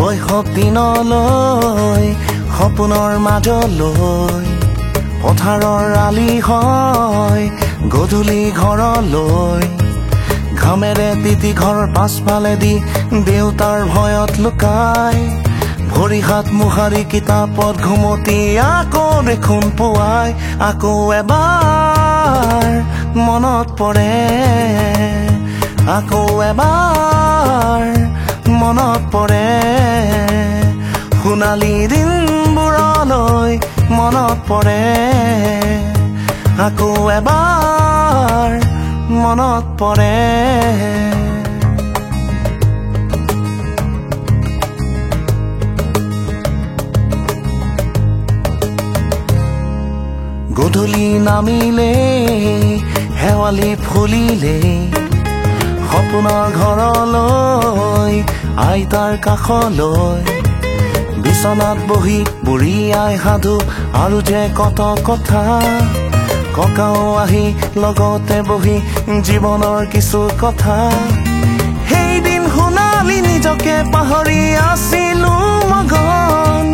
শৈশৱ দিনলৈ সপোনৰ মাজলৈ পথাৰৰ আলি হয় গধূলি ঘৰলৈ ঘামেৰে তিতি ঘৰৰ পাছফালেদি দেউতাৰ ভয়ত লুকাই ভৰি হাত মুহাৰি কিতাপত ঘুমতি আকৌ দেখোন পুৱাই আকৌ এবাৰ মনত পৰে আকৌ এবাৰ মনত পৰে সোণালী দিনবোৰলৈ মনত পৰে আকৌ এবাৰ মনত পৰে গধূলি নামিলে শেৱালি ফুলিলে সপোনৰ ঘৰলৈ আইতাৰ কাষলৈ বিচনাত বহি বুঢ়ী আই সাধু আৰু যে কত কথা ককাও আহি লগতে বহি জীৱনৰ কিছু কথা সেইদিন সোণালী নিজকে পাহৰি আছিলো মগন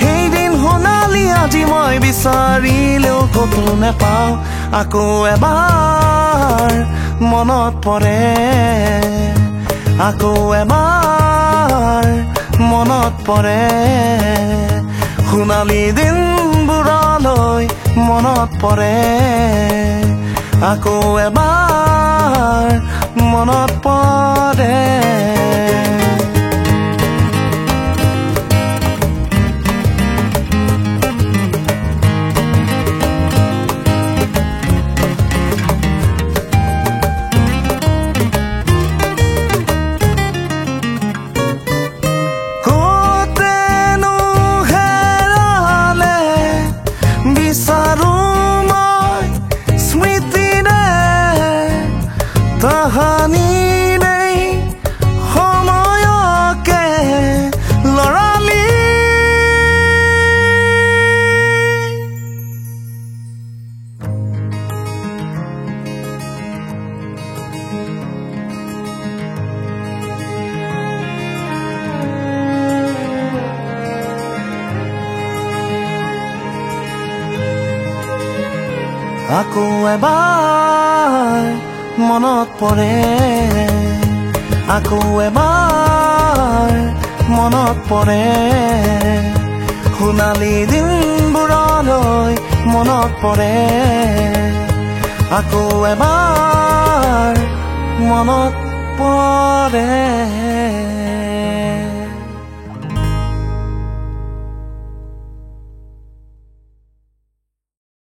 সেইদিন সোণালী আজি মই বিচাৰিলেও কতো নেপাওঁ আকৌ এবাৰ মনত পৰে আকৌ এবাৰ মনত পৰে সোণালী দিনবোৰলৈ মনত পৰে আকৌ এবাৰ মনত পৰে তাহানি নেই সময়কে লৰালি আকৌ এবাৰ মনত পৰে আকৌ এবাৰ মনত পৰে সোণালী দিনবোৰলৈ মনত পৰে আকৌ এবাৰ মনত পৰে